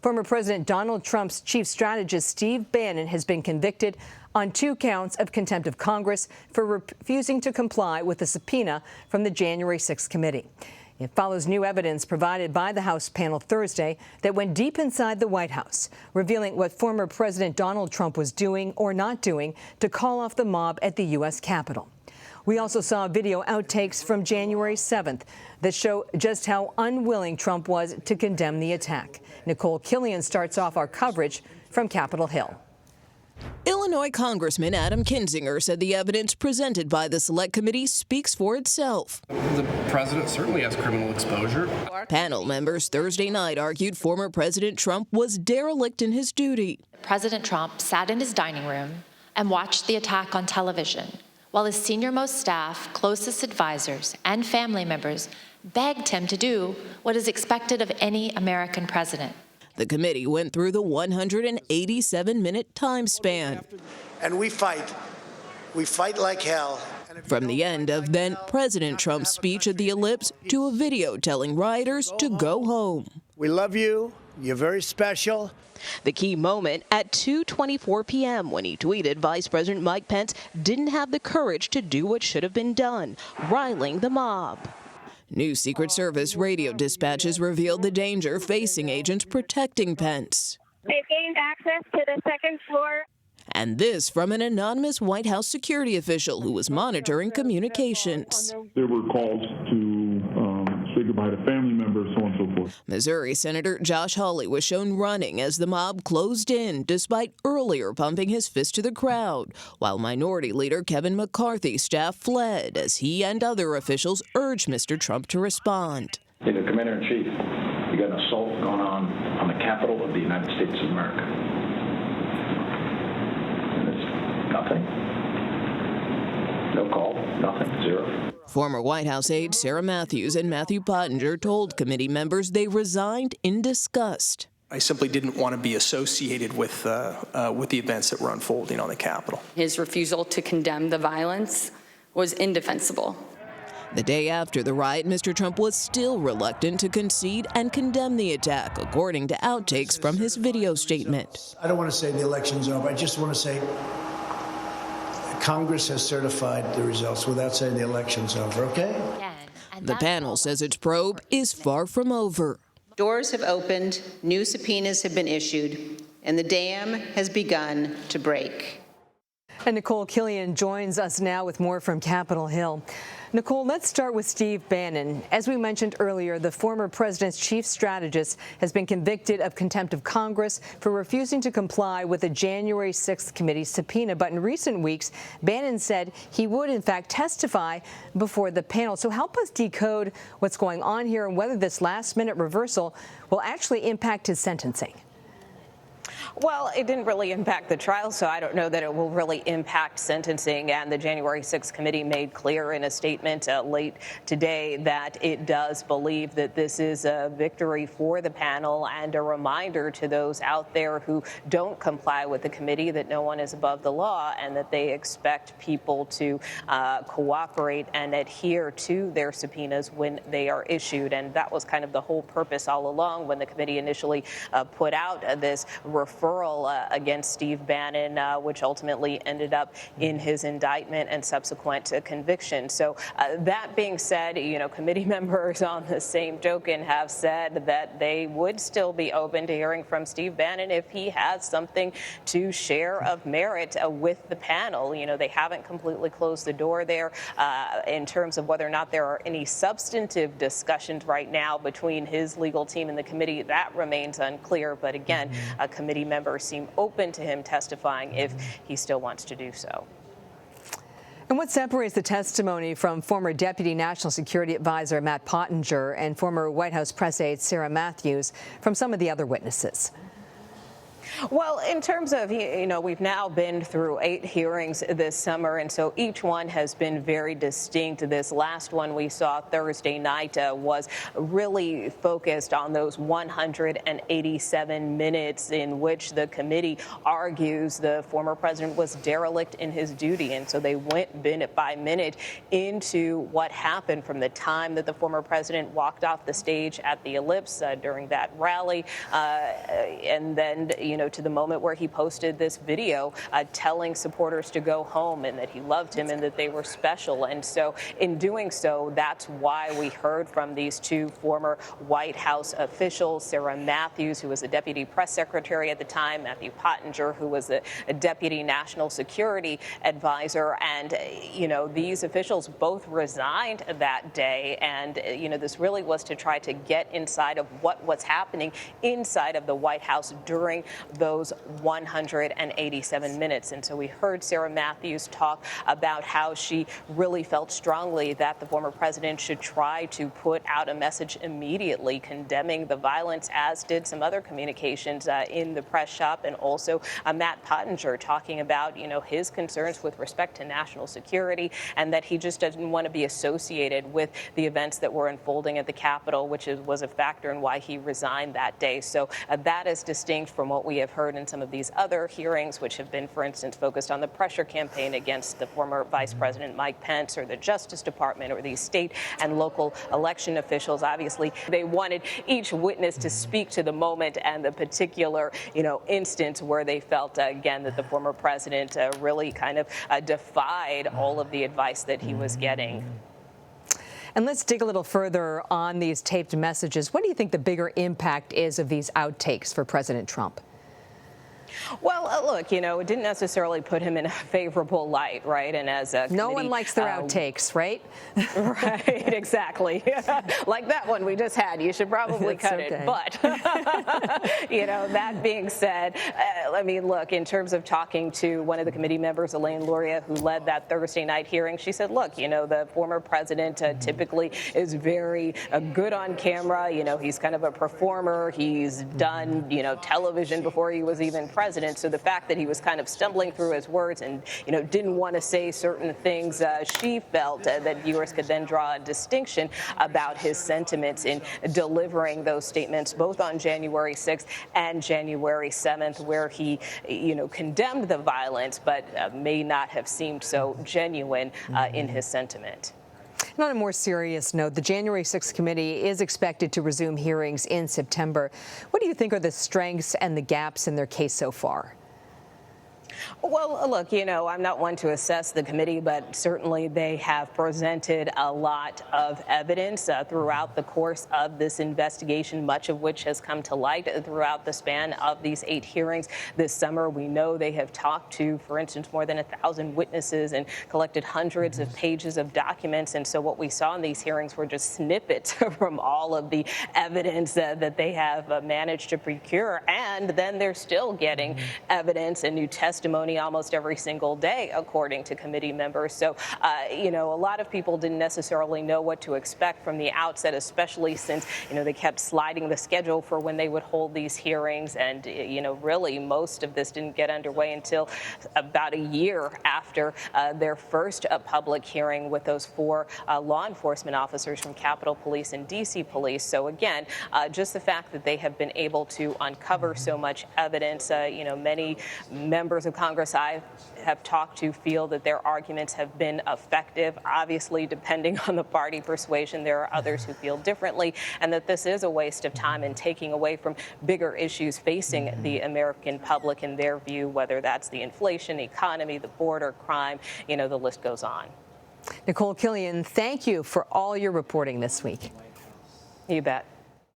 Former President Donald Trump's chief strategist, Steve Bannon, has been convicted on 2 counts of contempt of Congress for refusing to comply with a subpoena from the January 6th committee. It follows new evidence provided by the House panel Thursday that went deep inside the White House, revealing what former President Donald Trump was doing or not doing to call off the mob at the U.S. Capitol. We also saw video outtakes from January 7th that show just how unwilling Trump was to condemn the attack. Nikole Killion starts off our coverage from Capitol Hill. Illinois Congressman Adam Kinzinger said the evidence presented by the Select Committee speaks for itself. The president certainly has criminal exposure. Panel members Thursday night argued former President Trump was derelict in his duty. President Trump sat in his dining room and watched the attack on television, while his senior-most staff, closest advisors, and family members begged him to do what is expected of any American president. The committee went through the 187-minute time span. And we fight like hell. From the end of then-President Trump's speech at the Ellipse to a video telling rioters to go home. We love you. You're very special. The key moment at 2:24 p.m. when he tweeted Vice President Mike Pence didn't have the courage to do what should have been done, riling the mob. New Secret Service radio dispatches revealed the danger facing agents protecting Pence. They've gained access to the second floor. And this from an anonymous White House security official who was monitoring communications. There were calls to say goodbye to family members, so on and so forth. Missouri Senator Josh Hawley was shown running as the mob closed in, despite earlier pumping his fist to the crowd, while Minority Leader Kevin McCarthy's staff fled as he and other officials urged Mr. Trump to respond. Commander-in-Chief, you got an assault going on the Capitol of the United States of America. And it's nothing. No call, nothing, zero. Former White House aides Sarah Matthews and Matthew Pottinger told committee members they resigned in disgust. I simply didn't want to be associated with the events that were unfolding on the Capitol. His refusal to condemn the violence was indefensible. The day after the riot, Mr. Trump was still reluctant to concede and condemn the attack, according to outtakes from his video statement. I don't want to say the election's over. I just want to say Congress has certified the results without saying the election's over, okay? The panel says its probe is far from over. Doors have opened, new subpoenas have been issued, and the dam has begun to break. And Nikole Killion joins us now with more from Capitol Hill. Nikole, let's start with Steve Bannon. As we mentioned earlier, the former president's chief strategist has been convicted of contempt of Congress for refusing to comply with the January 6th committee subpoena. But in recent weeks, Bannon said he would, in fact, testify before the panel. So help us decode what's going on here and whether this last-minute reversal will actually impact his sentencing. Well, it didn't really impact the trial, so I don't know that it will really impact sentencing. And the January 6th committee made clear in a statement late today that it does believe that this is a victory for the panel and a reminder to those out there who don't comply with the committee that no one is above the law and that they expect people to cooperate and adhere to their subpoenas when they are issued. And that was kind of the whole purpose all along when the committee initially put out this referral against Steve Bannon, which ultimately ended up in his indictment and subsequent conviction. So that being said, committee members on the same token have said that they would still be open to hearing from Steve Bannon if he has something to share of merit with the panel. They haven't completely closed the door there in terms of whether or not there are any substantive discussions right now between his legal team and the committee. That remains unclear. But again, committee members seem open to him testifying if he still wants to do so. And what separates the testimony from former Deputy National Security Advisor Matt Pottinger and former White House press aide Sarah Matthews from some of the other witnesses? Well, in terms of, we've now been through 8 hearings this summer, and so each one has been very distinct. This last one we saw Thursday night was really focused on those 187 minutes in which the committee argues the former president was derelict in his duty. And so they went minute by minute into what happened from the time that the former president walked off the stage at the Ellipse during that rally, and then, to the moment where he posted this video telling supporters to go home and that he loved him and that they were special. And so in doing so, that's why we heard from these 2 former White House officials, Sarah Matthews, who was the deputy press secretary at the time, Matthew Pottinger, who was a deputy national security advisor. And, these officials both resigned that day. And, this really was to try to get inside of what was happening inside of the White House during those 187 minutes. And so we heard Sarah Matthews talk about how she really felt strongly that the former president should try to put out a message immediately condemning the violence, as did some other communications in the press shop, and also Matt Pottinger talking about, his concerns with respect to national security, and that he just doesn't want to be associated with the events that were unfolding at the Capitol, which was a factor in why he resigned that day. So that is distinct from what we have heard in some of these other hearings, which have been, for instance, focused on the pressure campaign against the former Vice President Mike Pence, or the Justice Department, or these state and local election officials. Obviously, they wanted each witness to speak to the moment and the particular, instance where they felt, again, that the former president really kind of defied all of the advice that he was getting. And let's dig a little further on these taped messages. What do you think the bigger impact is of these outtakes for President Trump? Well, look, it didn't necessarily put him in a favorable light, right? And as a no one likes their outtakes, right? Right, exactly. Like that one we just had. You should probably cut it. But, that being said, look, in terms of talking to one of the committee members, Elaine Luria, who led that Thursday night hearing, she said, look, the former president typically is very good on camera. He's kind of a performer. He's done, television before he was even president. So the fact that he was kind of stumbling through his words and, didn't want to say certain things, she felt that viewers could then draw a distinction about his sentiments in delivering those statements, both on January 6th and January 7th, where he, condemned the violence, but may not have seemed so genuine in his sentiment. And on a more serious note, the January 6th committee is expected to resume hearings in September. What do you think are the strengths and the gaps in their case so far? Well, look, I'm not one to assess the committee, but certainly they have presented a lot of evidence throughout the course of this investigation, much of which has come to light throughout the span of these 8 hearings this summer. We know they have talked to, for instance, more than 1,000 witnesses and collected hundreds of pages of documents. And so what we saw in these hearings were just snippets from all of the evidence that they have managed to procure. And then they're still getting evidence and new testimony almost every single day, according to committee members. So, a lot of people didn't necessarily know what to expect from the outset, especially since, they kept sliding the schedule for when they would hold these hearings. And, really most of this didn't get underway until about a year after their first public hearing with those 4 law enforcement officers from Capitol Police and D.C. Police. So, again, just the fact that they have been able to uncover so much evidence, many members of Congress I have talked to feel that their arguments have been effective. Obviously, depending on the party persuasion, there are others who feel differently, and that this is a waste of time and taking away from bigger issues facing the American public in their view, whether that's the inflation, economy, the border, crime, the list goes on. Nikole Killion, thank you for all your reporting this week. You bet.